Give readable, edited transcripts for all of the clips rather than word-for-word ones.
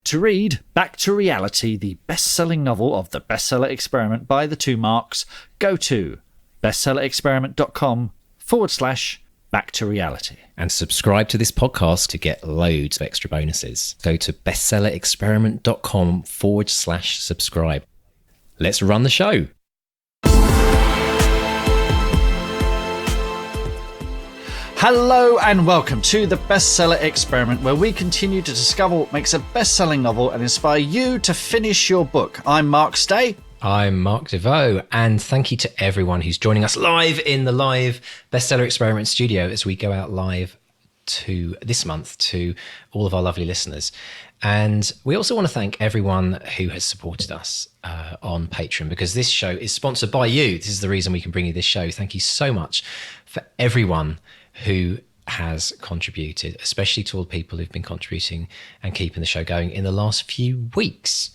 To read Back to Reality, the best-selling novel of the bestseller experiment by the two Marks, go to bestsellerexperiment.com/back to reality. And subscribe to this podcast to get loads of extra bonuses. Go to bestsellerexperiment.com/subscribe. Let's run the show. Hello and welcome to the Bestseller Experiment, where we continue to discover what makes a best-selling novel and inspire you to finish your book. I'm Mark Stay. I'm Mark DeVoe, and thank you to everyone who's joining us live in the live Bestseller Experiment studio as we go out live this month to all of our lovely listeners. And we also want to thank everyone who has supported us on Patreon, because this show is sponsored by you. This is the reason we can bring you this show. Thank you so much for everyone who has contributed, especially to all the people who've been contributing and keeping the show going in the last few weeks.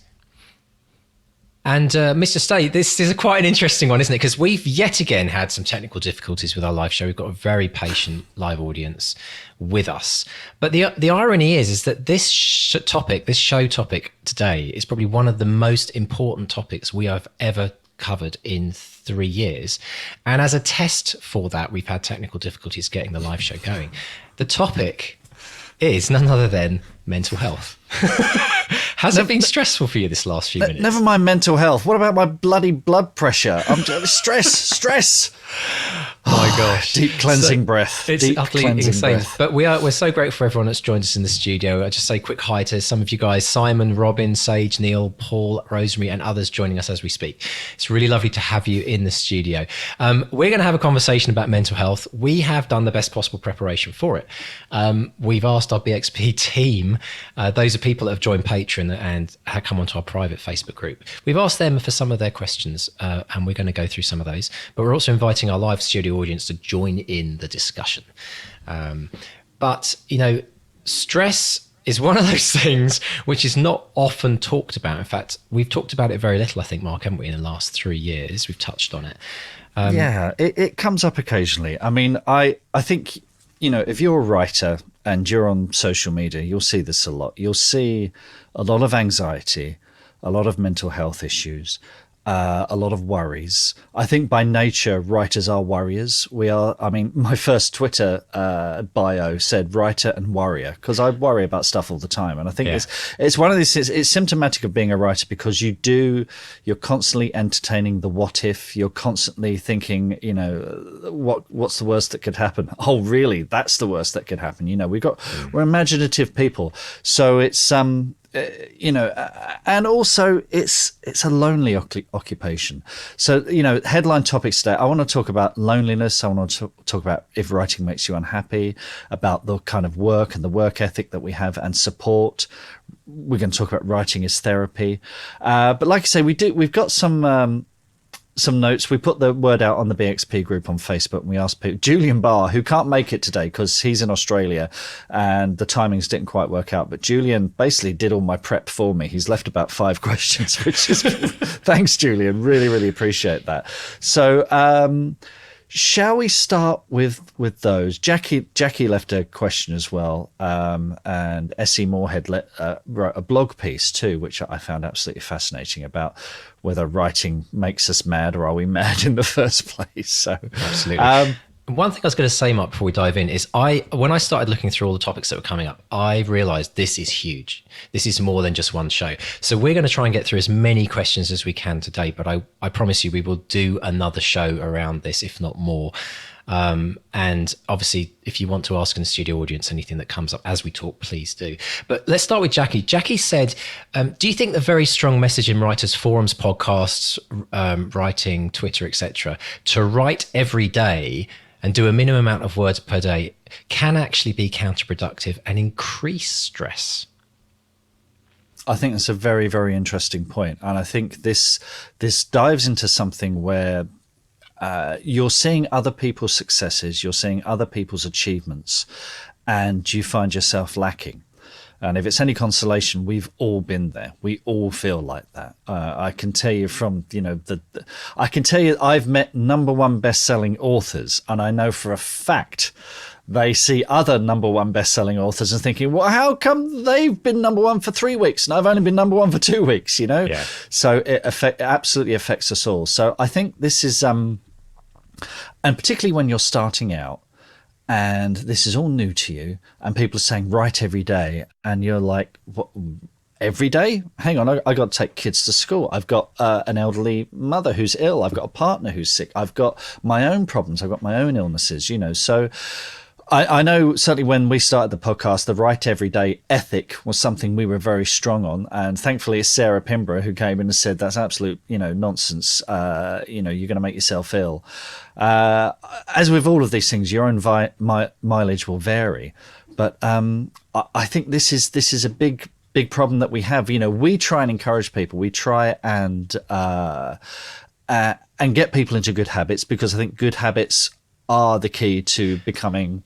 And Mr. Stay, this is quite an interesting one, isn't it? Because we've yet again had some technical difficulties with our live show. We've got a very patient live audience with us. But the irony is that this show topic today is probably one of the most important topics we have ever covered in 3 years. And as a test for that, we've had technical difficulties getting the live show going. The topic is none other than mental health. Has it been stressful for you this last few minutes? Never mind mental health. What about my bloody blood pressure? Stress. My gosh. Deep cleansing breath. It's utterly insane. But we're so grateful for everyone that's joined us in the studio. I just say quick hi to some of you guys: Simon, Robin, Sage, Neil, Paul, Rosemary, and others joining us as we speak. It's really lovely to have you in the studio. We're going to have a conversation about mental health. We have done the best possible preparation for it. We've asked our BXP team, those are people that have joined Patreon and have come onto our private Facebook group. We've asked them for some of their questions, and we're going to go through some of those. But we're also inviting our live studio audience to join in the discussion. But, you know, stress is one of those things which is not often talked about. In fact, we've talked about it very little, I think, Mark, haven't we, in the last 3 years? We've touched on it. It comes up occasionally. I mean, I think, you know, if you're a writer and you're on social media, you'll see this a lot. You'll see a lot of anxiety, a lot of mental health issues, a lot of worries. I think by nature, writers are warriors. My first Twitter bio said writer and warrior, because I worry about stuff all the time. And I think it's one of these, it's symptomatic of being a writer, because you're constantly entertaining the what if. You're constantly thinking, you know, what's the worst that could happen? Oh, really? That's the worst that could happen. You know, we're imaginative people. So it's, you know, and also it's a lonely occupation. So, you know, headline topics today, I want to talk about loneliness. I want to talk about if writing makes you unhappy, about the kind of work and the work ethic that we have and support. We're going to talk about writing as therapy. But like I say, we've got some notes. We put the word out on the BXP group on Facebook, and we asked people. Julian Barr, who can't make it today because he's in Australia and the timings didn't quite work out, but Julian basically did all my prep for me. He's left about 5 questions, which is thanks, Julian. Really, really appreciate that. So shall we start with those? Jackie left a question as well, and S.E. Moorhead wrote a blog piece too, which I found absolutely fascinating, about whether writing makes us mad, or are we mad in the first place? So absolutely. One thing I was going to say, Mark, before we dive in, is when I started looking through all the topics that were coming up, I realized this is huge. This is more than just one show. So we're going to try and get through as many questions as we can today, but I promise you we will do another show around this, if not more. And obviously, if you want to ask in the studio audience anything that comes up as we talk, please do. But let's start with Jackie. Jackie said, do you think the very strong message in writers' forums, podcasts, writing, Twitter, etc., to write every day and do a minimum amount of words per day can actually be counterproductive and increase stress? I think that's a very, very interesting point. And I think this dives into something where you're seeing other people's successes, you're seeing other people's achievements, and you find yourself lacking. And if it's any consolation, we've all been there. We all feel like that. I can tell you from, I can tell you I've met #1 best-selling authors, and I know for a fact they see other number one best-selling authors and thinking, well, how come they've been number one for 3 weeks and I've only been number one for 2 weeks, you know? Yeah. So it absolutely affects us all. So I think this is, and particularly when you're starting out and this is all new to you and people are saying, write every day. And you're like, what? Every day? Hang on, I got to take kids to school. I've got an elderly mother who's ill. I've got a partner who's sick. I've got my own problems. I've got my own illnesses, you know. So I know certainly when we started the podcast, the write every day ethic was something we were very strong on. And thankfully, it's Sarah Pimborough who came in and said, that's absolute, you know, nonsense. You know, you're going to make yourself ill. As with all of these things, your own mileage will vary. But I think this is a big problem that we have. You know, we try and encourage people. We try and get people into good habits, because I think good habits are the key to becoming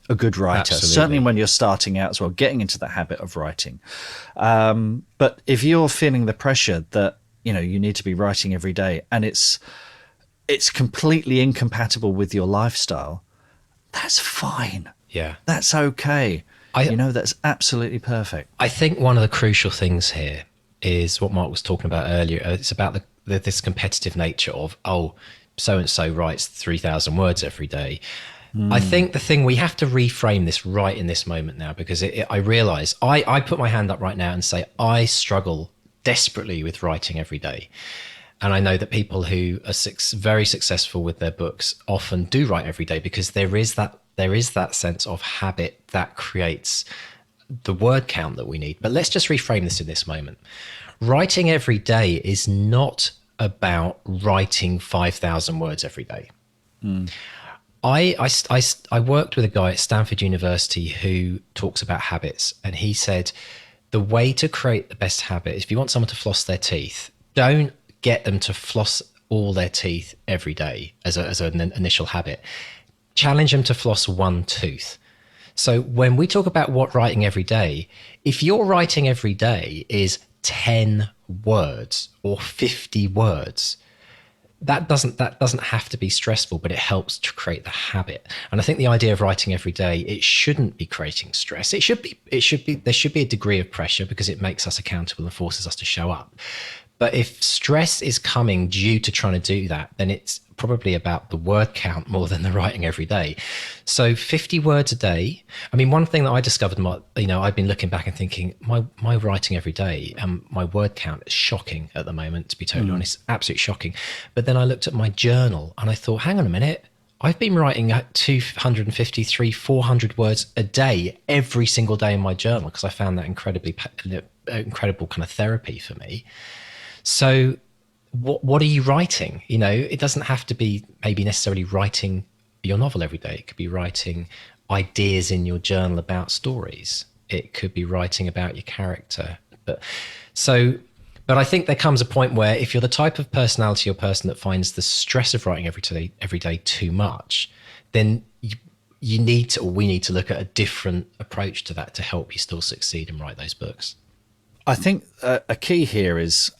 a good writer. Absolutely. Certainly when you're starting out as well, getting into the habit of writing. But if you're feeling the pressure that, you know, you need to be writing every day and it's completely incompatible with your lifestyle, that's fine. Yeah. That's okay. That's absolutely perfect. I think one of the crucial things here is what Mark was talking about earlier. It's about this competitive nature of, oh, so-and-so writes 3,000 words every day. I think the thing, we have to reframe this right in this moment now, because I realize I put my hand up right now and say, I struggle desperately with writing every day. And I know that people who are very successful with their books often do write every day, because there is that sense of habit that creates the word count that we need. But let's just reframe this in this moment. Writing every day is not about writing 5,000 words every day. I worked with a guy at Stanford University who talks about habits, and he said the way to create the best habit is, if you want someone to floss their teeth, don't get them to floss all their teeth every day as an initial habit. Challenge them to floss one tooth. So when we talk about what writing every day, if your writing every day is 10 words or 50 words, that doesn't have to be stressful, but it helps to create the habit. And I think the idea of writing every day, it shouldn't be creating stress. There should be a degree of pressure, because it makes us accountable and forces us to show up. But if stress is coming due to trying to do that, then it's probably about the word count more than the writing every day. So 50 words a day. I mean, one thing that I discovered, I've been looking back and thinking, my writing every day and my word count is shocking at the moment, to be totally honest, absolutely shocking. But then I looked at my journal and I thought, hang on a minute, I've been writing 253, 400 words a day every single day in my journal, because I found that incredible kind of therapy for me. So what are you writing? You know, it doesn't have to be maybe necessarily writing your novel every day. It could be writing ideas in your journal about stories. It could be writing about your character. But I think there comes a point where, if you're the type of personality or person that finds the stress of writing every day too much, then we need to look at a different approach to that to help you still succeed and write those books. I think a key here is,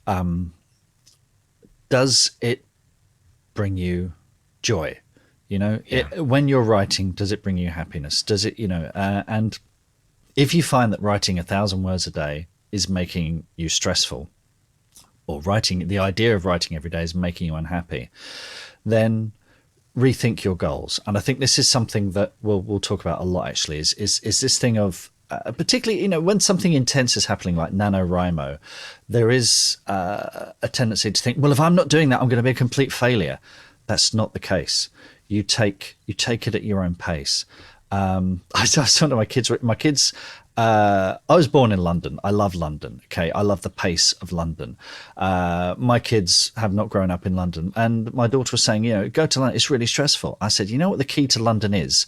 does it bring you joy? You know, when you're writing, does it bring you happiness? Does it, and if you find that writing 1,000 words a day is making you stressful, or the idea of writing every day is making you unhappy, then rethink your goals. And I think this is something that we'll talk about a lot, actually, is this thing of, particularly, when something intense is happening like NaNoWriMo, there is a tendency to think, well, if I'm not doing that, I'm going to be a complete failure. That's not the case. You take it at your own pace. I was talking to my kids, I was born in London. I love London. Okay. I love the pace of London. My kids have not grown up in London, and my daughter was saying, go to London, it's really stressful. I said, you know what the key to London is?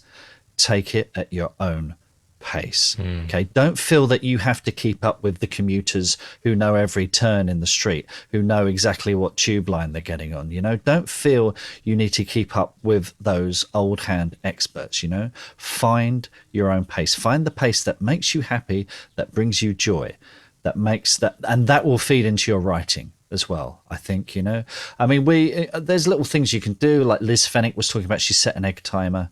Take it at your own pace. Okay, don't feel that you have to keep up with the commuters who know every turn in the street, who know exactly what tube line they're getting on. Don't feel you need to keep up with those old hand experts. Find your own pace. Find the pace that makes you happy, that brings you joy, that makes that, and that will feed into your writing. as well. I think, I mean, there's little things you can do. Like Liz Fennick was talking about, she set an egg timer,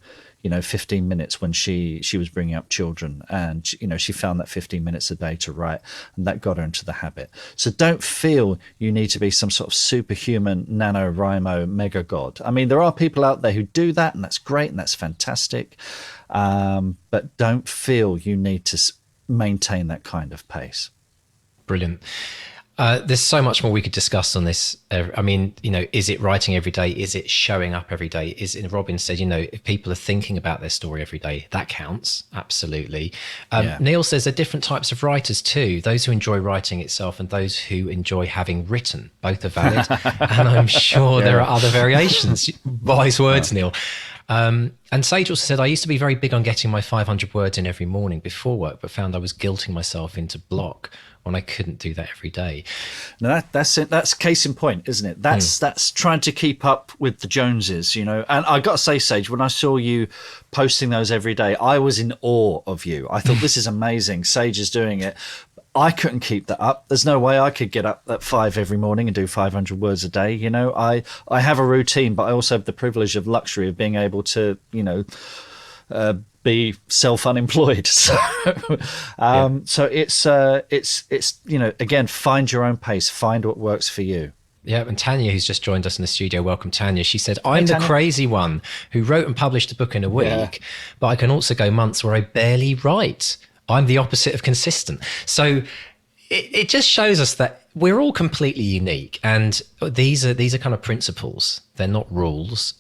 15 minutes when she was bringing up children, and she found that 15 minutes a day to write, and that got her into the habit. So don't feel you need to be some sort of superhuman NaNoWriMo mega god. I mean, there are people out there who do that, and that's great and that's fantastic, but don't feel you need to maintain that kind of pace. Brilliant. There's so much more we could discuss on this. I mean, is it writing every day? Is it showing up every day? Robin said, if people are thinking about their story every day, that counts. Absolutely. Neil says there are different types of writers too. Those who enjoy writing itself and those who enjoy having written. Both are valid. And I'm sure there are other variations. Wise words, Neil. And Sage also said, I used to be very big on getting my 500 words in every morning before work, but found I was guilting myself into block when I couldn't do that every day. Now that's it. That's case in point, isn't it? That's trying to keep up with the Joneses, And I got to say, Sage, when I saw you posting those every day, I was in awe of you. I thought, this is amazing. Sage is doing it. I couldn't keep that up. There's no way I could get up at 5 every morning and do 500 words a day. I have a routine, but I also have the privilege of luxury of being able to, be self-unemployed. So, so it's again, find your own pace, find what works for you. Yeah, and Tanya, who's just joined us in the studio, welcome, Tanya. She said, I'm the crazy one who wrote and published a book in a week, but I can also go months where I barely write. I'm the opposite of consistent. So it just shows us that we're all completely unique, and these are kind of principles. They're not rules.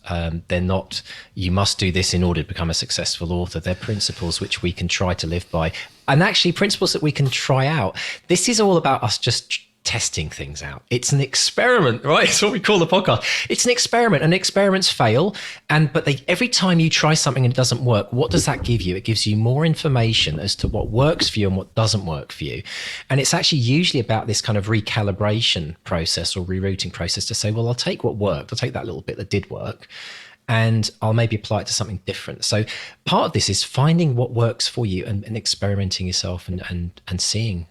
They're not, you must do this in order to become a successful author. They're principles which we can try to live by, and actually principles that we can try out. This is all about us just testing things out. It's an experiment, right? It's what we call the podcast. It's an experiment, and experiments fail. But every time you try something and it doesn't work, what does that give you? It gives you more information as to what works for you and what doesn't work for you. And it's actually usually about this kind of recalibration process or rerouting process to say, well, I'll take what worked. I'll take that little bit that did work, and I'll maybe apply it to something different. So part of this is finding what works for you and experimenting yourself and seeing,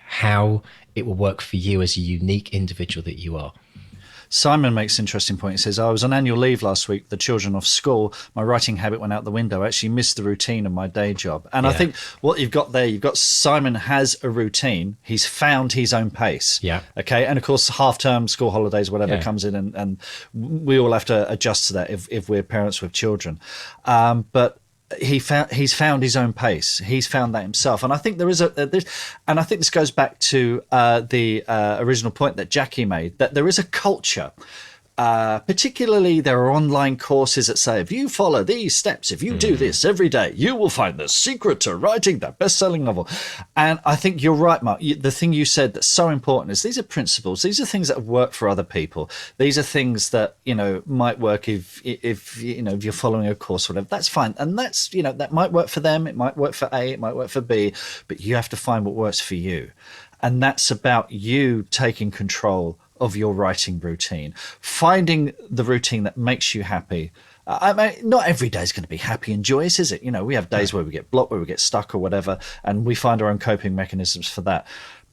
how it will work for you as a unique individual that you are. Simon makes an interesting point. He says, I was on annual leave last week, the children off school. My writing habit went out the window. I actually missed the routine of my day job. And I think what you've got there, you've got Simon has a routine. He's found his own pace. Yeah. Okay. And of course, half-term, school holidays, whatever comes in, and we all have to adjust to that if we're parents with children. But he's found his own pace. He's found that himself, and I think there is and I think this goes back to the original point that Jackie made, that there is a culture. Particularly, there are online courses that say, if you follow these steps, if you do this every day, you will find the secret to writing that best-selling novel. And I think you're right, Mark. The thing you said that's so important is these are principles. These are things that have worked for other people. These are things that might work if you're following a course or whatever. That's fine, and that's that might work for them. It might work for A. It might work for B. But you have to find what works for you, and that's about you taking control of your writing routine, finding the routine that makes you happy. I mean, not every day is going to be happy and joyous, is it? We have days where we get blocked, where we get stuck or whatever, and we find our own coping mechanisms for that.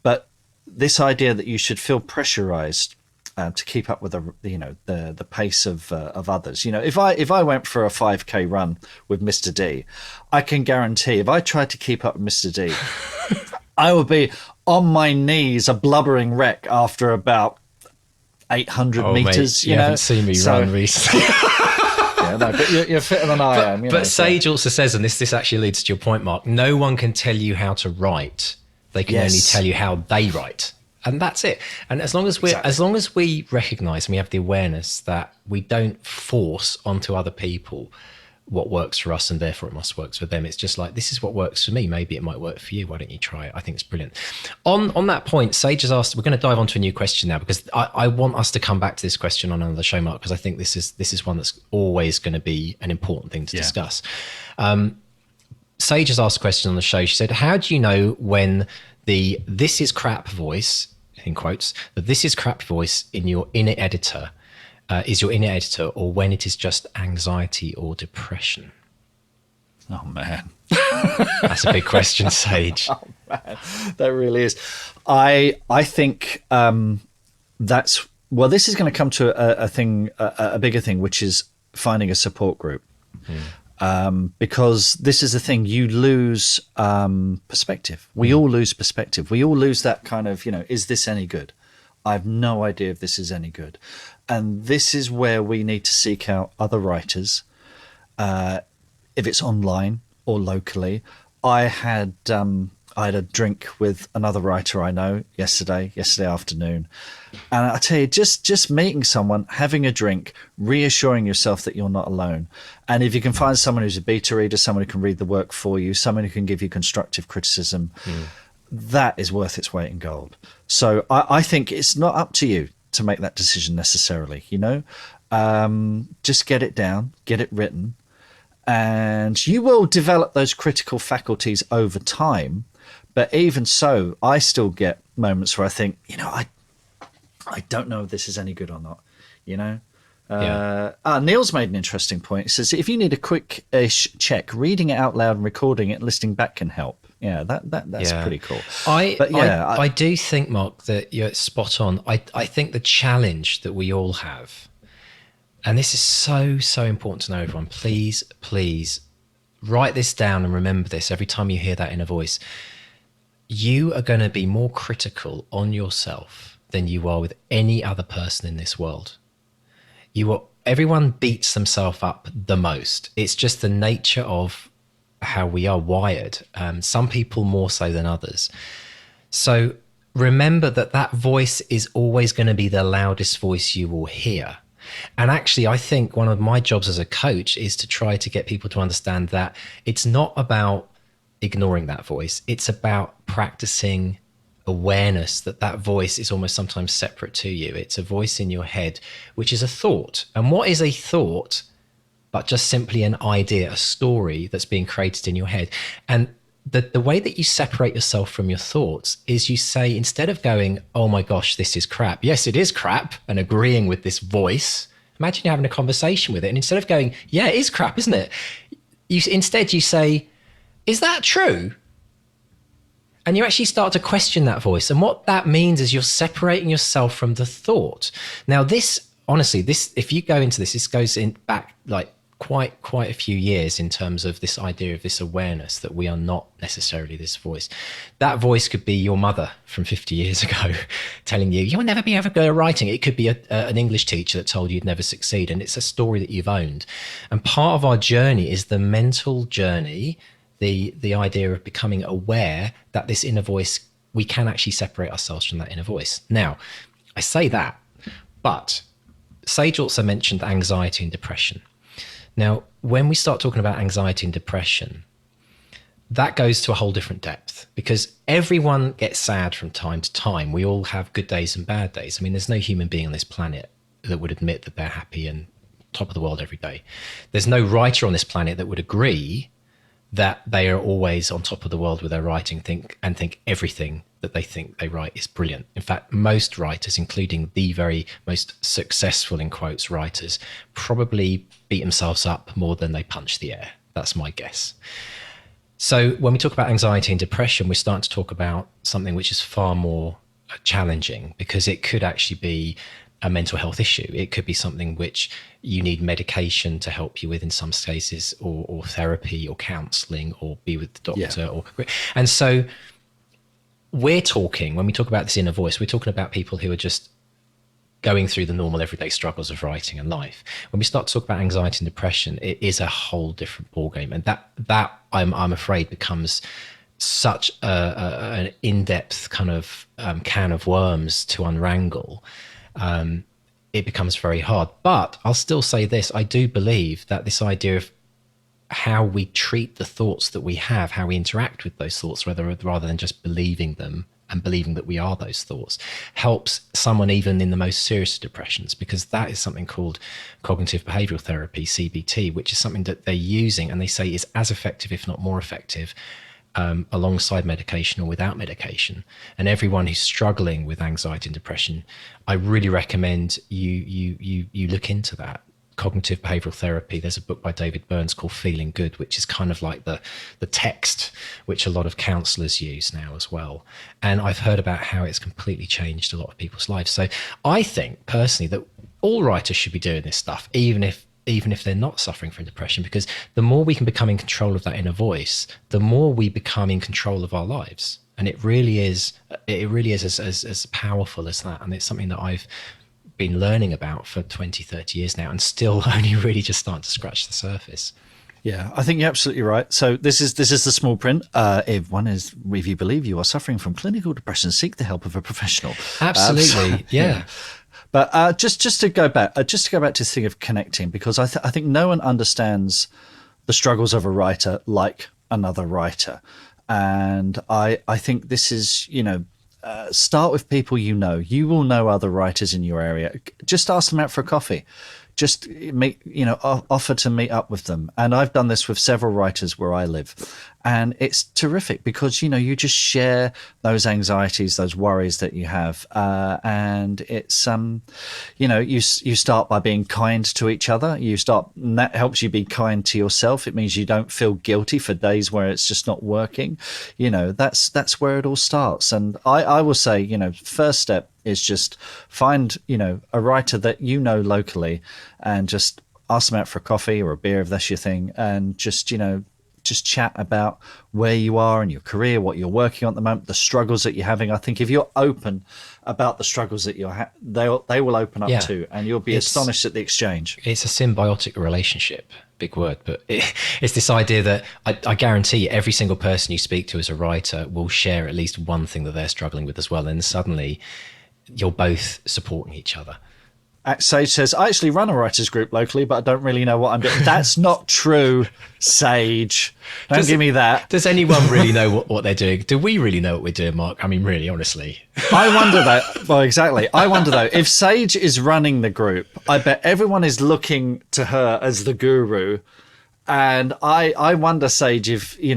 But this idea that you should feel pressurized to keep up with the pace of others. If I went for a 5K run with Mr. D, I can guarantee if I tried to keep up with Mr. D, I would be on my knees, a blubbering wreck after about 800 meters. Mate, you haven't seen me run recently. But you're fitter than I am. But Sage also says, and this actually leads to your point, Mark, no one can tell you how to write. They can only tell you how they write. And that's it. And as long as we recognize and we have the awareness that we don't force onto other people what works for us and therefore it must work for them. It's just like, this is what works for me. Maybe it might work for you. Why don't you try it? I think it's brilliant. On that point, Sage has asked, we're going to dive onto a new question now, because I want us to come back to this question on another show, Mark, because I think this is one that's always going to be an important thing to discuss. Sage has asked a question on the show. She said, how do you know when the "this is crap" voice, in quotes, the "this is crap" voice in your inner editor is your inner editor, or when it is just anxiety or depression? Oh, man. That's a big question, Sage. Oh, man. That really is. I think That's well. This is going to come to a bigger thing, which is finding a support group. Because this is the thing, you lose perspective. We all lose perspective. We all lose that kind of, is this any good? I have no idea if this is any good. And this is where we need to seek out other writers, if it's online or locally. I had a drink with another writer I know yesterday afternoon. And I tell you, just meeting someone, having a drink, reassuring yourself that you're not alone. And if you can find someone who's a beta reader, someone who can read the work for you, someone who can give you constructive criticism, that is worth its weight in gold. So I think it's not up to you to make that decision necessarily, just get it down, get it written, and you will develop those critical faculties over time. But even so, I still get moments where I think, I don't know if this is any good or not, Neil's made an interesting point. He says, if you need a quick-ish check, reading it out loud and recording it and listening back can help. Yeah, that's pretty cool. I do think, Mark, that you're spot on. I think the challenge that we all have, and this is so important to know, everyone, please write this down and remember this every time you hear that inner voice. You are going to be more critical on yourself than you are with any other person in this world. Everyone beats themselves up the most. It's just the nature of how we are wired. Some people more so than others. So remember that voice is always going to be the loudest voice you will hear. And actually, I think one of my jobs as a coach is to try to get people to understand that it's not about ignoring that voice. It's about practicing awareness that voice is almost sometimes separate to you. It's a voice in your head, which is a thought. And what is a thought but just simply an idea, a story that's being created in your head? And the way that you separate yourself from your thoughts is you say, instead of going, oh my gosh, this is crap. Yes, it is crap, and agreeing with this voice. Imagine you're having a conversation with it. And instead of going, yeah, it is crap, isn't it? Instead you say, is that true? And you actually start to question that voice. And what that means is you're separating yourself from the thought. Now, honestly, if you go into this goes in back like quite a few years in terms of this idea of this awareness that we are not necessarily this voice. That voice could be your mother from 50 years ago telling you, you'll never be ever good at writing. It could be an English teacher that told you you'd never succeed. And it's a story that you've owned. And part of our journey is the mental journey, the idea of becoming aware that this inner voice, we can actually separate ourselves from that inner voice. Now, I say that, but Sage also mentioned anxiety and depression. Now, when we start talking about anxiety and depression, that goes to a whole different depth, because everyone gets sad from time to time. We all have good days and bad days. I mean, there's no human being on this planet that would admit that they're happy and top of the world every day. There's no writer on this planet that would agree that they are always on top of the world with their writing, think everything that they think they write is brilliant. In fact, most writers, including the very most successful, in quotes, writers, probably beat themselves up more than they punch the air. That's my guess. So when we talk about anxiety and depression, we're starting to talk about something which is far more challenging, because it could actually be a mental health issue. It could be something which you need medication to help you with in some cases, or therapy or counseling, or be with the doctor. Yeah. And so we're talking, when we talk about this inner voice, we're talking about people who are just going through the normal everyday struggles of writing and life. When we start to talk about anxiety and depression, it is a whole different ballgame. And that I'm afraid becomes such an in-depth kind of can of worms to unwrangle. It becomes very hard. But I'll still say this, I do believe that this idea of how we treat the thoughts that we have, how we interact with those thoughts, rather than just believing them and believing that we are those thoughts, helps someone even in the most serious depressions, because that is something called cognitive behavioral therapy, CBT, which is something that they're using, and they say is as effective, if not more effective, alongside medication or without medication. And everyone who's struggling with anxiety and depression, I really recommend you look into that. cognitive behavioral therapy, there's a book by David Burns called Feeling Good, which is kind of like the text which a lot of counselors use now as well. And I've heard about how it's completely changed a lot of people's lives. So I think personally that all writers should be doing this stuff, even if they're not suffering from depression, because the more we can become in control of that inner voice, the more we become in control of our lives. And it really is as powerful as that. And it's something that I've been learning about for 20, 30 years now, and still only really just starting to scratch the surface. Yeah, I think you're absolutely right. So this is the small print. If you believe you are suffering from clinical depression, seek the help of a professional. Absolutely, yeah. But just to go back to this thing of connecting, because I think no one understands the struggles of a writer like another writer, and I think this is, start with people you know. You will know other writers in your area. Just ask them out for a coffee. Just offer to meet up with them. And I've done this with several writers where I live. And it's terrific because, you just share those anxieties, those worries that you have. And it's, you start by being kind to each other. And that helps you be kind to yourself. It means you don't feel guilty for days where it's just not working. That's where it all starts. And I will say, first step is just find, a writer that locally, and just ask them out for a coffee or a beer if that's your thing, and just chat about where you are in your career, what you're working on at the moment, the struggles that you're having. I think if you're open about the struggles that you're they will open up too, and you'll be astonished at the exchange. It's a symbiotic relationship. Big word, but it's this idea that I guarantee every single person you speak to as a writer will share at least one thing that they're struggling with as well, and suddenly you're both supporting each other. Sage says, I actually run a writers group locally, but I don't really know what I'm doing. That's not true, Sage. Don't give me that. Does anyone really know what they're doing? Do we really know what we're doing, Mark? I mean, really, honestly. I wonder though. Well, exactly. I wonder though, if Sage is running the group, I bet everyone is looking to her as the guru. And I wonder, Sage, if you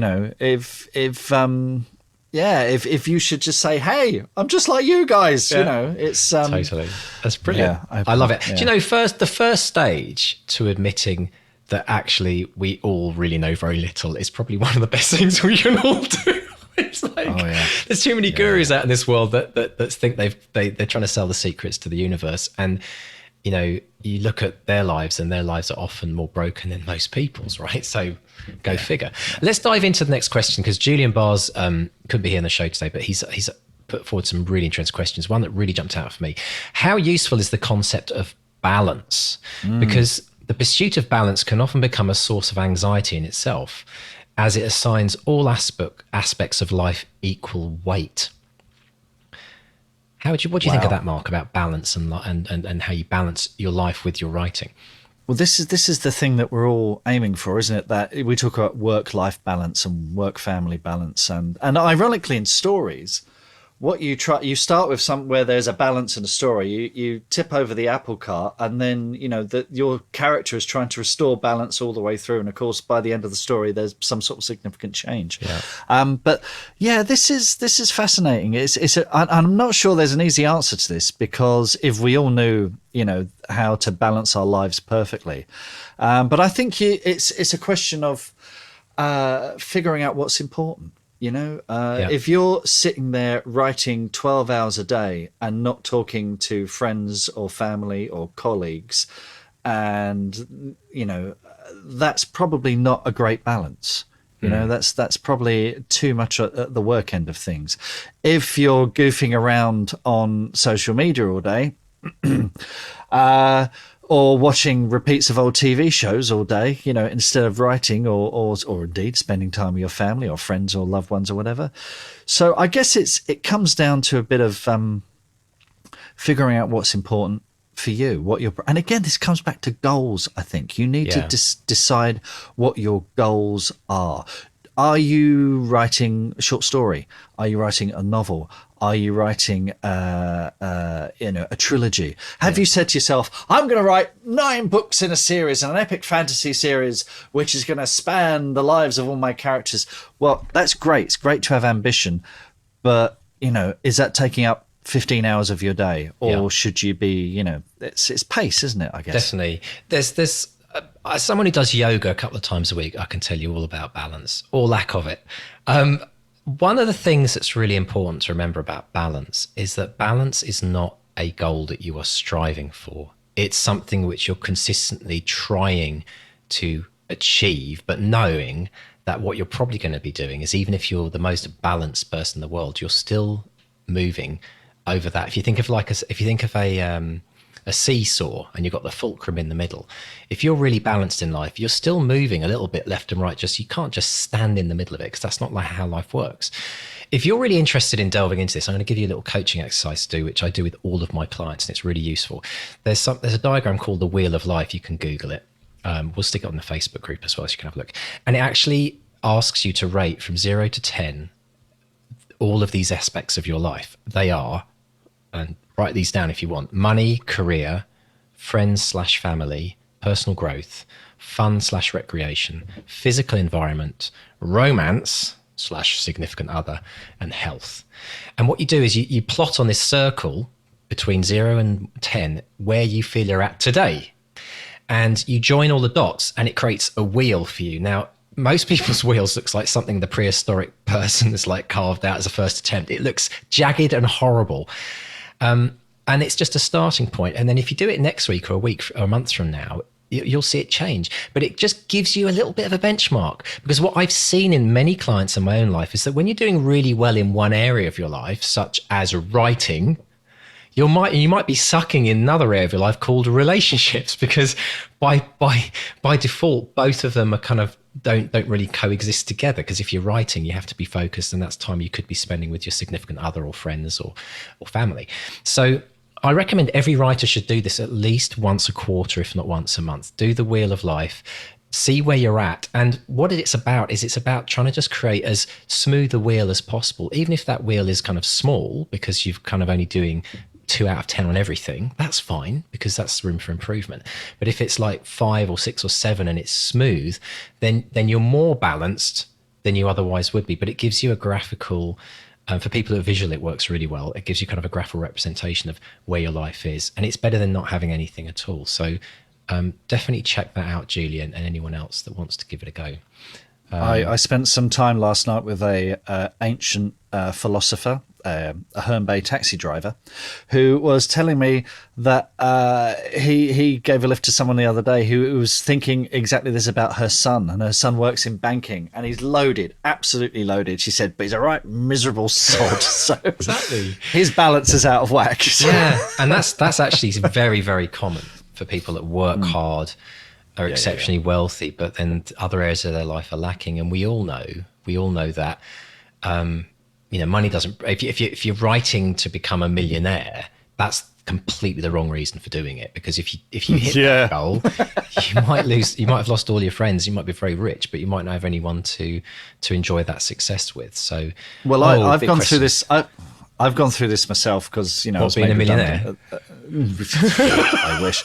should just say, hey, I'm just like you guys, it's totally. That's brilliant. Yeah, I love it. Yeah. Do you know, the first stage to admitting that actually we all really know very little is probably one of the best things we can all do. It's like, there's too many gurus out in this world that think they're trying to sell the secrets to the universe. And, you look at their lives, and their lives are often more broken than most people's, right? So go figure. Let's dive into the next question, because Julian Bars couldn't be here on the show today, but he's put forward some really interesting questions. One that really jumped out for me. How useful is the concept of balance? Because the pursuit of balance can often become a source of anxiety in itself, as it assigns all aspects of life equal weight. What do you think of that, Mark, about balance and how you balance your life with your writing? Well, this is the thing that we're all aiming for, isn't it? That we talk about work-life balance and work-family balance, and ironically, in stories, what you start with where there's a balance in a story. You tip over the apple cart, and then your character is trying to restore balance all the way through, and of course, by the end of the story, there's some sort of significant change. But this is fascinating. I'm not sure there's an easy answer to this, because if we all knew how to balance our lives perfectly, but I think it's a question of figuring out what's important. If you're sitting there writing 12 hours a day and not talking to friends or family or colleagues, and that's probably not a great balance. That's probably too much at the work end of things. If you're goofing around on social media all day, or watching repeats of old TV shows all day, instead of writing, or indeed spending time with your family or friends or loved ones or whatever. So I guess it comes down to a bit of figuring out what's important for you, and again, this comes back to goals. I think you need to decide what your goals are. Are you writing a short story? Are you writing a novel? Are you writing a trilogy? Have you said to yourself, I'm going to write 9 books in a series, an epic fantasy series, which is going to span the lives of all my characters? Well, that's great. It's great to have ambition, but is that taking up 15 hours of your day, or Yeah. should you be, it's pace, isn't it? I guess. Definitely. There's as someone who does yoga a couple of times a week, I can tell you all about balance or lack of it. One of the things that's really important to remember about balance is that balance is not a goal that you are striving for. It's something which you're consistently trying to achieve, but knowing that what you're probably going to be doing is, even if you're the most balanced person in the world, you're still moving over that. If you think of a seesaw and you've got the fulcrum in the middle, if you're really balanced in life, you're still moving a little bit left and right. Just you can't just stand in the middle of it, because that's not like how life works. If you're really interested in delving into this, I'm going to give you a little coaching exercise to do, which I do with all of my clients, and it's really useful. There's a diagram called the Wheel of Life. You can Google it. We'll stick it on the Facebook group as well, so you can have a look. And it actually asks you to rate from 0 to 10 all of these aspects of your life. They are, and write these down if you want: money, career, friends/family, personal growth, fun/recreation, physical environment, romance/significant other, and health. And what you do is you plot on this circle between 0 and 10 where you feel you're at today. And you join all the dots and it creates a wheel for you. Now, most people's wheels looks like something the prehistoric person has like carved out as a first attempt. It looks jagged and horrible. And it's just a starting point. And then if you do it next week or a week or a month from now, you'll see it change. But it just gives you a little bit of a benchmark, because what I've seen in many clients in my own life is that when you're doing really well in one area of your life, such as writing, you might be sucking in another area of your life called relationships, because by default, both of them are kind of don't really coexist together. Because if you're writing, you have to be focused, and that's time you could be spending with your significant other or friends or family. So I recommend every writer should do this at least once a quarter, if not once a month. Do the Wheel of Life, see where you're at. And what it's about is it's about trying to just create as smooth a wheel as possible. Even if that wheel is kind of small, because you've kind of only doing 2 out of 10 on everything, that's fine, because that's room for improvement. But if it's like 5 or 6 or 7 and it's smooth, then you're more balanced than you otherwise would be. But it gives you a graphical, for people who are visual, it works really well. It gives you kind of a graphical representation of where your life is, and it's better than not having anything at all. So definitely check that out, Julian, and anyone else that wants to give it a go. I spent some time last night with a ancient philosopher, a Herne Bay taxi driver, who was telling me that he gave a lift to someone the other day who was thinking exactly this about her son, and her son works in banking, and he's loaded, absolutely loaded. She said, but he's a right miserable sod. So Exactly. his balance is out of whack. So. Yeah, and that's actually very, very common for people that work hard, are exceptionally wealthy, but then other areas of their life are lacking. And we all know that money doesn't. If you're writing to become a millionaire, that's completely the wrong reason for doing it. Because if you hit that goal, you might have lost all your friends. You might be very rich, but you might not have anyone to enjoy that success with. So, well, I've gone through this. I've gone through this myself, because I was being made a millionaire. I wish.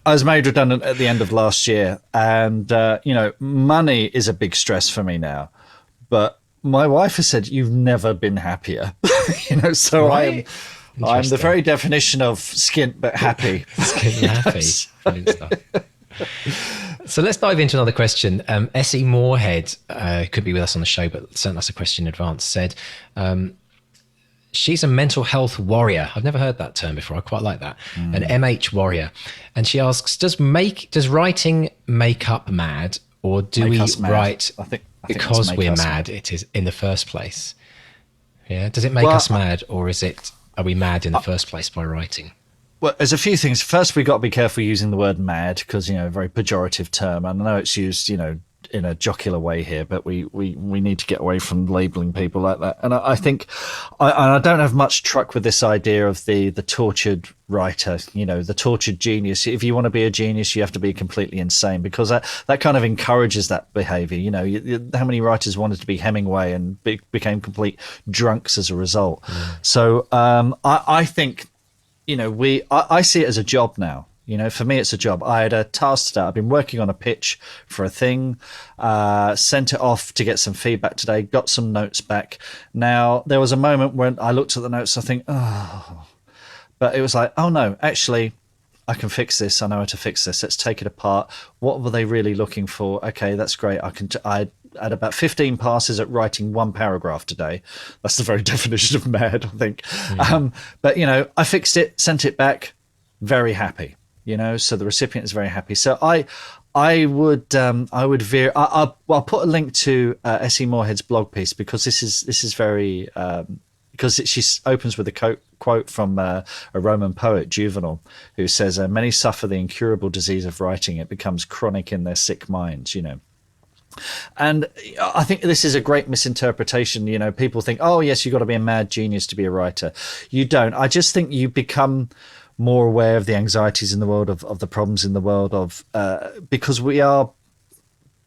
I was made redundant at the end of last year, and money is a big stress for me now. But my wife has said, "You've never been happier." So Right. I'm the very definition of skint but happy. Skint happy. Brilliant stuff. So let's dive into another question. S.E. Moorhead could be with us on the show, but sent us a question in advance. Said, she's a mental health warrior. I've never heard that term before. I quite like that. An MH warrior. And she asks, does writing make up mad, or do we write I think because we're mad? It is in the first place. Yeah. Does it make us mad, or are we mad in the first place by writing? Well, there's a few things. First, we've got to be careful using the word mad, because, a very pejorative term. I know it's used, in a jocular way here, but we need to get away from labeling people like that. And I think I don't have much truck with this idea of the tortured writer, the tortured genius. If you want to be a genius, you have to be completely insane, because that kind of encourages that behavior. How many writers wanted to be Hemingway and became complete drunks as a result? So I think, I see it as a job now. You know, for me, it's a job. I had a task today. I've been working on a pitch for a thing, sent it off to get some feedback today, got some notes back. Now, there was a moment when I looked at the notes, I think, oh, but it was like, oh no, actually, I can fix this. I know how to fix this. Let's take it apart. What were they really looking for? Okay, that's great. I had about 15 passes at writing one paragraph today. That's the very definition of mad, I think. But, you know, I fixed it, sent it back, very happy. You know, so the recipient is very happy. So I would veer. I'll put a link to S.E. Moorhead's blog piece, because this is very because she opens with a quote from a Roman poet, Juvenal, who says, "Many suffer the incurable disease of writing. It becomes chronic in their sick minds." You know. And I think this is a great misinterpretation. You know, people think, oh, yes, you've got to be a mad genius to be a writer. You don't. I just think you become more aware of the anxieties in the world, of the problems in the world, because we are,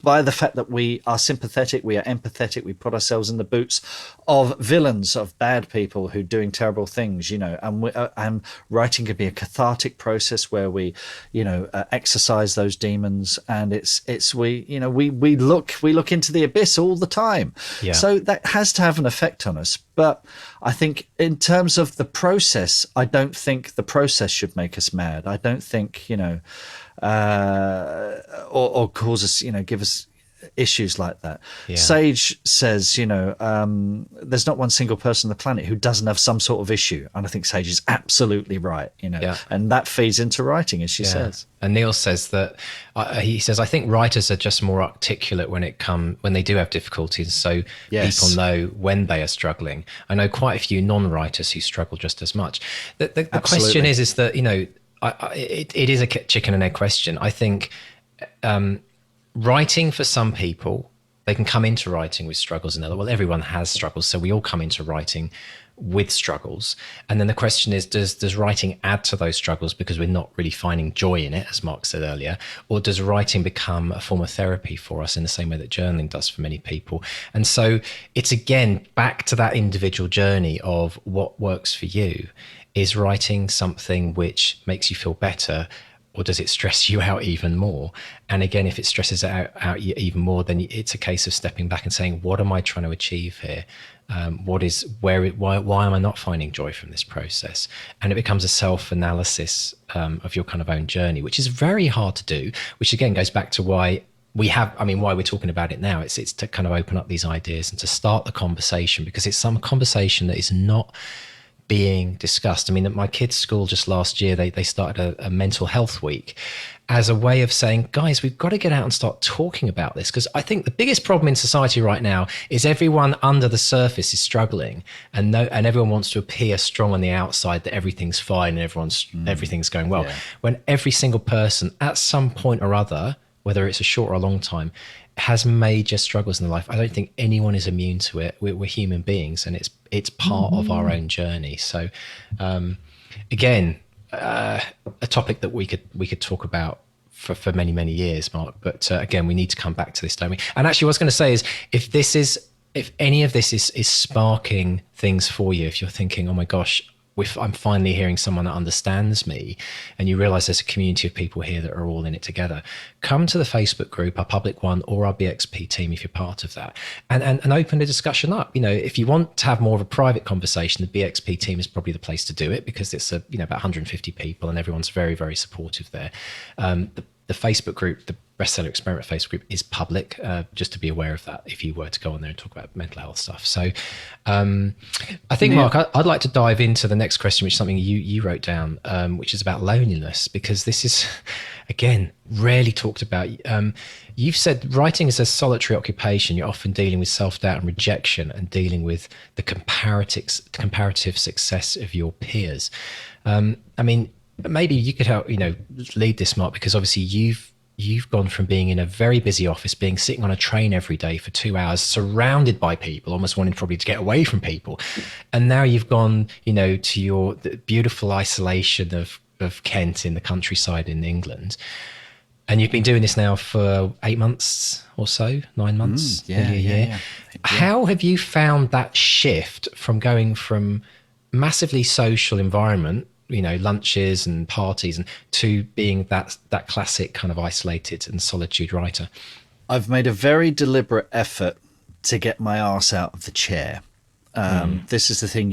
by the fact that we are sympathetic, we are empathetic, we put ourselves in the boots of villains, of bad people who are doing terrible things, you know, and writing can be a cathartic process where we, you know, exercise those demons, and we look into the abyss all the time. Yeah. So that has to have an effect on us. But I think in terms of the process, I don't think the process should make us mad. I don't think, you know, or cause us, you know, give us issues like that. Yeah. Sage says, you know, there's not one single person on the planet who doesn't have some sort of issue. And I think Sage is absolutely right, you know, and that feeds into writing, as she says. And Neil says that he says, I think writers are just more articulate when they do have difficulties. So people know when they are struggling. I know quite a few non-writers who struggle just as much. The question is that, you know, it is a chicken and egg question. I think writing, for some people, they can come into writing with struggles. Well, everyone has struggles, so we all come into writing with struggles. And then the question is, does writing add to those struggles because we're not really finding joy in it, as Mark said earlier, or does writing become a form of therapy for us in the same way that journaling does for many people? And so it's, again, back to that individual journey of what works for you. Is writing something which makes you feel better, or does it stress you out even more? And again, if it stresses out you even more, then it's a case of stepping back and saying, what am I trying to achieve here? Why am I not finding joy from this process? And it becomes a self-analysis of your kind of own journey, which is very hard to do, which again goes back to why we're talking about it now. It's to kind of open up these ideas and to start the conversation, because it's some conversation that is not being discussed. I mean, at my kids' school just last year, they started a mental health week as a way of saying, guys, we've got to get out and start talking about this. Because I think the biggest problem in society right now is everyone under the surface is struggling, and everyone wants to appear strong on the outside, that everything's fine and everything's going well. Yeah. When every single person at some point or other, whether it's a short or a long time, has major struggles in their life. I don't think anyone is immune to it. We're human beings, and it's part of our own journey. So, again, a topic that we could talk about for many, many years, Mark. But again, we need to come back to this, don't we? And actually, what I was going to say is, if any of this is sparking things for you, if you're thinking, oh my gosh, I'm finally hearing someone that understands me, and you realize there's a community of people here that are all in it together, come to the Facebook group, our public one, or our BXP team if you're part of that, and open the discussion up. You know, if you want to have more of a private conversation, the BXP team is probably the place to do it, because it's about 150 people and everyone's very, very supportive there. The Facebook group, the Bestseller Experiment Facebook group, is public, just to be aware of that if you were to go on there and talk about mental health stuff. So I think, Mark, I'd like to dive into the next question, which is something you wrote down, which is about loneliness, because this is, again, rarely talked about. You've said writing is a solitary occupation. You're often dealing with self-doubt and rejection, and dealing with the comparative success of your peers. I mean, maybe you could help, lead this, Mark, because obviously you've gone from being in a very busy office, sitting on a train every day for 2 hours, surrounded by people, almost wanting probably to get away from people. And now you've gone, to the beautiful isolation of Kent in the countryside in England. And you've been doing this now for 8 months or so, 9 months, maybe a year. Yeah. How have you found that shift from going from massively social environment lunches and parties, and to being that classic kind of isolated and solitude writer? I've made a very deliberate effort to get my arse out of the chair. This is the thing.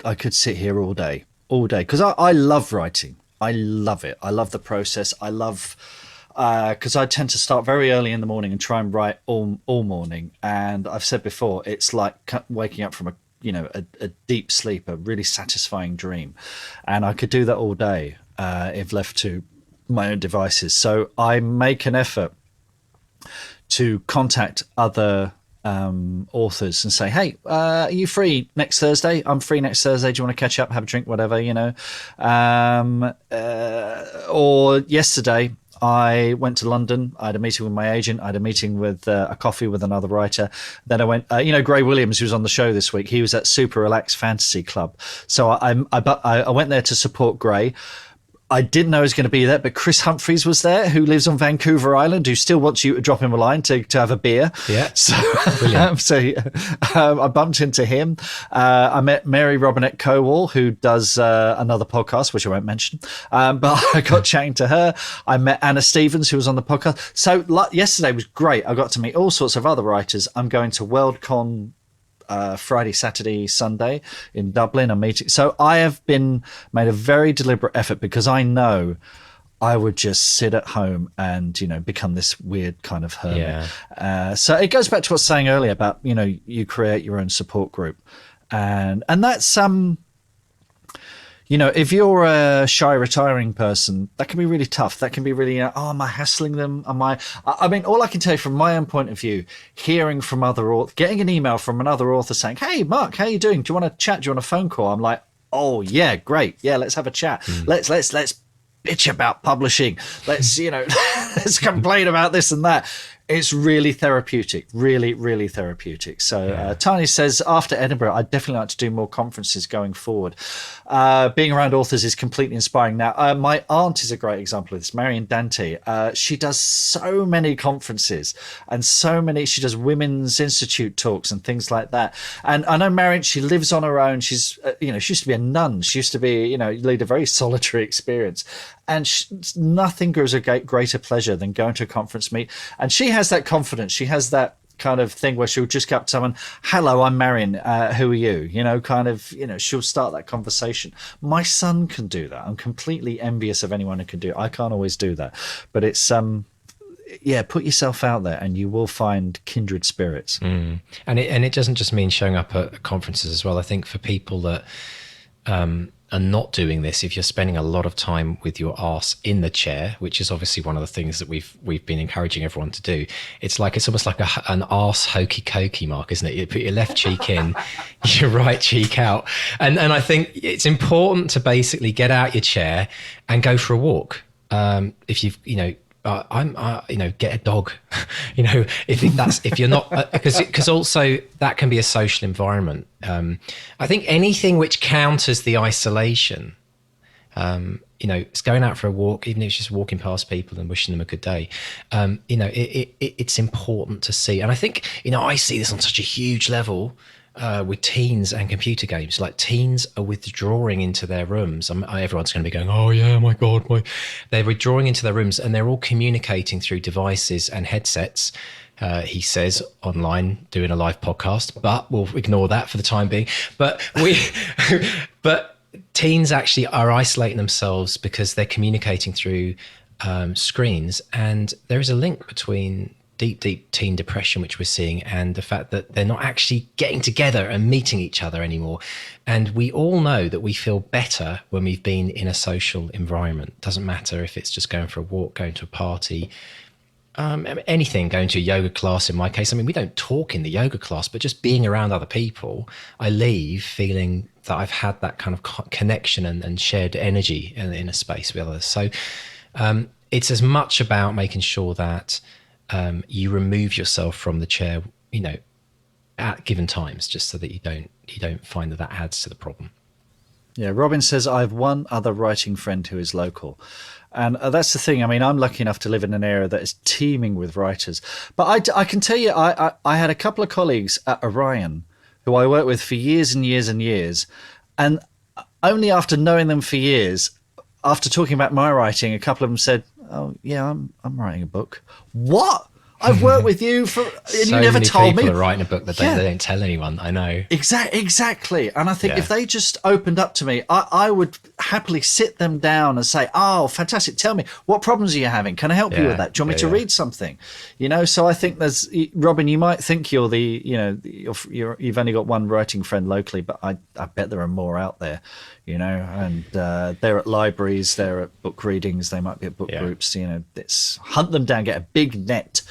I could sit here all day, because I love writing. I love it. I love the process. I love, because I tend to start very early in the morning and try and write all morning. And I've said before, it's like waking up from a deep sleep, a really satisfying dream. And I could do that all day if left to my own devices. So I make an effort to contact other authors and say, hey, are you free next Thursday? I'm free next Thursday. Do you want to catch up, have a drink, whatever, or yesterday I went to London. I had a meeting with my agent. I had a meeting with a coffee with another writer. Then I went, Gray Williams, who's on the show this week, he was at Super Relax Fantasy Club. So I went there to support Gray. I didn't know he was going to be there, but Chris Humphreys was there, who lives on Vancouver Island, who still wants you to drop him a line to have a beer. Yeah. So, I bumped into him. I met Mary Robinette Cowall, who does another podcast, which I won't mention. But I got chatting to her. I met Anna Stevens, who was on the podcast. So yesterday was great. I got to meet all sorts of other writers. I'm going to WorldCon Friday, Saturday, Sunday in Dublin. I'm meeting. So I have made a very deliberate effort, because I know I would just sit at home and, become this weird kind of hermit. Yeah. So it goes back to what I was saying earlier about, you create your own support group. And that's, if you're a shy, retiring person, that can be really tough. That can be really, am I hassling them? I mean, all I can tell you from my own point of view, hearing from other authors, getting an email from another author saying, hey, Mark, how you doing? Do you want to chat? Do you want a phone call? I'm like, oh, yeah, great. Yeah, let's have a chat. Let's bitch about publishing. Let's, let's complain about this and that. It's really therapeutic, really, really therapeutic. So Tiny says, after Edinburgh, I'd definitely like to do more conferences going forward. Being around authors is completely inspiring. Now, my aunt is a great example of this, Marion Dante. She does so many conferences and she does Women's Institute talks and things like that. And I know Marion, she lives on her own. She's, she used to be a nun. She used to be, lead a very solitary experience. And nothing gives a greater pleasure than going to a conference meet. And she has that confidence. She has that kind of thing where she'll just go up to someone, hello, I'm Marion. Who are you? She'll start that conversation. My son can do that. I'm completely envious of anyone who can do it. I can't always do that. But it's, put yourself out there and you will find kindred spirits. And it doesn't just mean showing up at conferences as well. I think for people that are not doing this, if you're spending a lot of time with your arse in the chair, which is obviously one of the things that we've been encouraging everyone to do, it's almost like an arse hokey cokey, Mark, isn't it? You put your left cheek in, your right cheek out, and I think it's important to basically get out your chair and go for a walk. If you've get a dog, if you're not, because also that can be a social environment. I think anything which counters the isolation, it's going out for a walk, even if it's just walking past people and wishing them a good day. It's important to see. And I think, I see this on such a huge level with teens and computer games. Like, teens are withdrawing into their rooms. Everyone's going to be going, oh yeah, my God. They're withdrawing into their rooms and they're all communicating through devices and headsets. He says online, doing a live podcast, but we'll ignore that for the time being. But teens actually are isolating themselves because they're communicating through screens. And there is a link between deep teen depression, which we're seeing, and the fact that they're not actually getting together and meeting each other anymore. And we all know that we feel better when we've been in a social environment. Doesn't matter if it's just going for a walk, going to a party, anything, going to a yoga class. In my case, we don't talk in the yoga class, but just being around other people, I leave feeling that I've had that kind of connection and shared energy in a space with others. So it's as much about making sure that you remove yourself from the chair, at given times, just so that you don't find that adds to the problem. Yeah, Robin says, I have one other writing friend who is local. And that's the thing. I'm lucky enough to live in an area that is teeming with writers. But I can tell you, I had a couple of colleagues at Orion who I worked with for years and years and years. And only after knowing them for years, after talking about my writing, a couple of them said, "Oh yeah, I'm writing a book." What? I've worked with you for, and So you never many told me. people are writing a book that Yeah. they don't tell anyone. I know. Exactly. And I think Yeah. if they just opened up to me, I would happily sit them down and say, "Oh, fantastic. Tell me, what problems are you having? Can I help you with that? Do you want me to read something?" So I think there's, Robin, you might think you're you've only got one writing friend locally, but I bet there are more out there, and they're at libraries, they're at book readings, they might be at book groups, it's hunt them down, get a big net,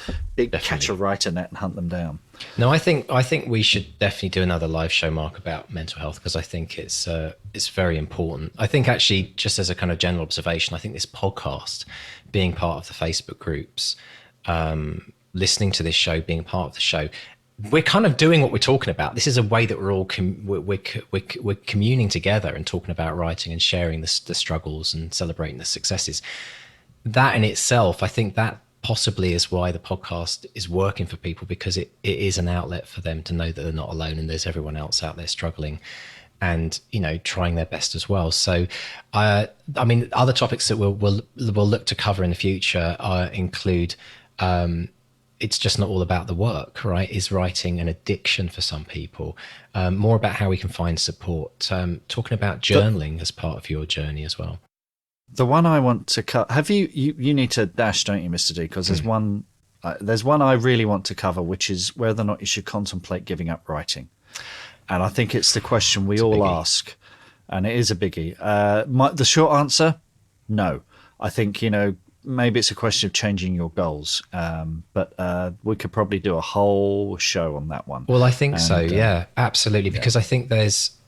catch a writer net and hunt them down. No, I think we should definitely do another live show, Mark, about mental health, because I think it's very important. I think actually, just as a kind of general observation, I think this podcast, being part of the Facebook groups, listening to this show, being part of the show, we're kind of doing what we're talking about. This is a way that we're all we're communing together and talking about writing and sharing the struggles and celebrating the successes. That in itself, I think that possibly is why the podcast is working for people, because it is an outlet for them to know that they're not alone and there's everyone else out there struggling and trying their best as well. So I mean, other topics that we'll look to cover in the future include it's just not all about the work, right? Is writing an addiction for some people? More about how we can find support, talking about journaling as part of your journey as well. The one I want to cut. Have you need to dash, don't you, Mr. D? Because there's one I really want to cover, which is whether or not you should contemplate giving up writing. And I think it's the question we all ask, and it is a biggie. The short answer, no. I think maybe it's a question of changing your goals, but we could probably do a whole show on that one. Well, I think so. Yeah, absolutely. Because I think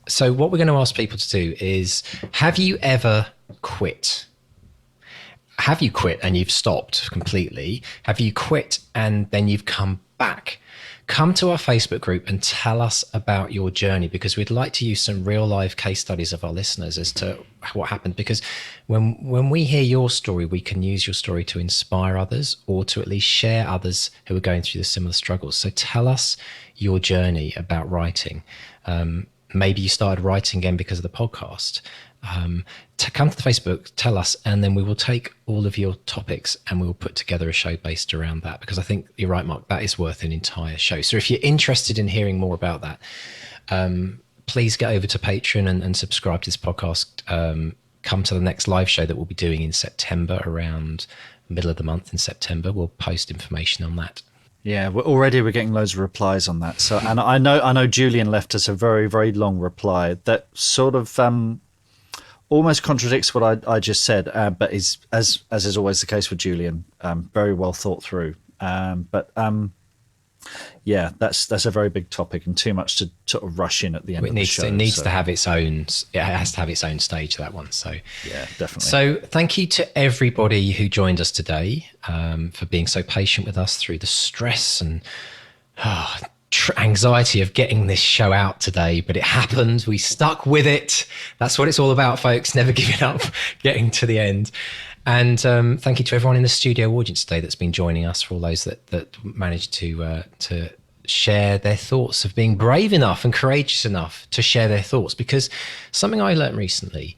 so what we're going to ask people to do is, have you ever quit? Have you quit and you've stopped completely? Have you quit and then you've come back? Come to our Facebook group and tell us about your journey, because we'd like to use some real life case studies of our listeners as to what happened. Because when we hear your story, we can use your story to inspire others, or to at least share others who are going through the similar struggles. So tell us your journey about writing. Maybe you started writing again because of the podcast. To come to the Facebook, tell us, and then we will take all of your topics and we will put together a show based around that, because I think you're right, Mark, that is worth an entire show. So if you're interested in hearing more about that, please get over to Patreon and subscribe to this podcast. Come to the next live show that we'll be doing in September, around middle of the month in September. We'll post information on that. Yeah, we're getting loads of replies on that. So, and I know Julian left us a very, very long reply that sort of almost contradicts what I just said, but is, as is always the case with Julian, very well thought through. Yeah, that's a very big topic and too much to sort of rush in at the end of the show. It needs to have its own. It has to have its own stage, that one. So yeah, definitely. So thank you to everybody who joined us today, for being so patient with us through the stress and anxiety of getting this show out today. But it happened. We stuck with it. That's what it's all about, folks. Never giving up, getting to the end. And thank you to everyone in the studio audience today that's been joining us, for all those that managed to share their thoughts, of being brave enough and courageous enough to share their thoughts. Because something I learned recently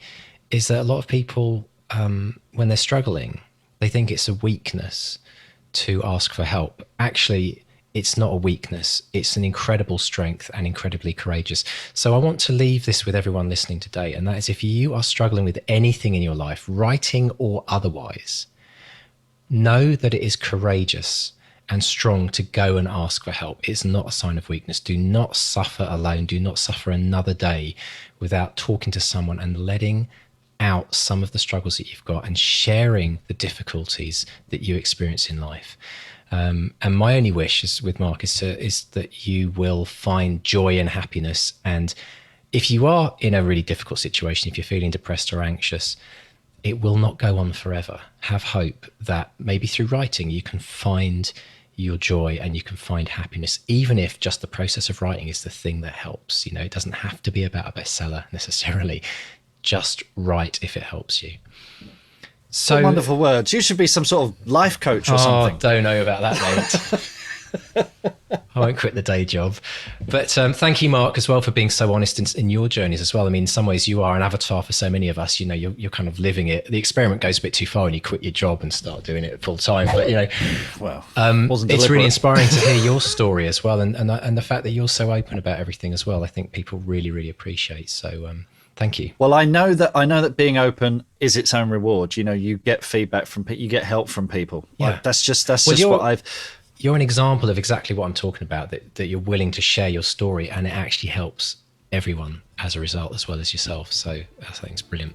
is that a lot of people, when they're struggling, they think it's a weakness to ask for help. Actually, it's not a weakness. It's an incredible strength and incredibly courageous. So I want to leave this with everyone listening today. And that is, if you are struggling with anything in your life, writing or otherwise, know that it is courageous and strong to go and ask for help. It's not a sign of weakness. Do not suffer alone. Do not suffer another day without talking to someone and letting out some of the struggles that you've got and sharing the difficulties that you experience in life. And my only wish is, with Mark, is that you will find joy and happiness. And if you are in a really difficult situation, if you're feeling depressed or anxious, it will not go on forever. Have hope that maybe through writing you can find your joy and you can find happiness, even if just the process of writing is the thing that helps. It doesn't have to be about a bestseller necessarily. Just write if it helps you. So what wonderful words. You should be some sort of life coach or something. Don't know about that, mate. I won't quit the day job. But thank you, Mark, as well, for being so honest in your journeys as well. I mean, in some ways, you are an avatar for so many of us. You know, you're kind of living it. The experiment goes a bit too far and you quit your job and start doing it full time. But, you know, well, it's really inspiring to hear your story as well. And the fact that you're so open about everything as well, I think people really, really appreciate. So thank you. Well, I know that being open is its own reward. You know, you get feedback from people, you get help from people. Yeah. Like, that's just what I've... You're an example of exactly what I'm talking about, that you're willing to share your story and it actually helps everyone as a result, as well as yourself. So I think it's brilliant.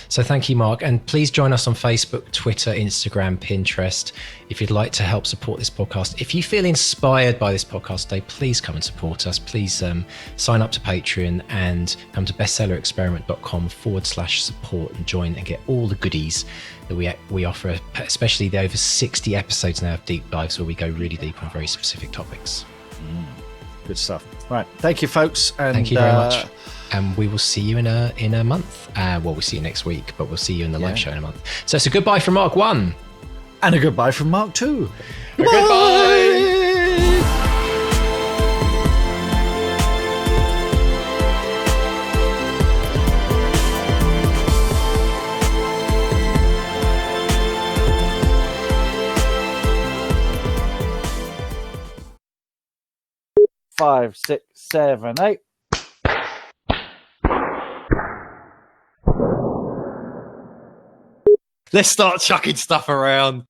So thank you, Mark. And please join us on Facebook, Twitter, Instagram, Pinterest. If you'd like to help support this podcast, if you feel inspired by this podcast today, please come and support us. Please sign up to Patreon and come to bestsellerexperiment.com/support and join and get all the goodies that we offer, especially the over 60 episodes now of deep dives where we go really deep on very specific topics. Good stuff. Right. Thank you, folks. And thank you very much. And we will see you in a month. We'll see you next week, but we'll see you in the live show in a month. So it's a goodbye from Mark 1. And a goodbye from Mark 2. Goodbye. 5, 6, 7, 8. Let's start chucking stuff around.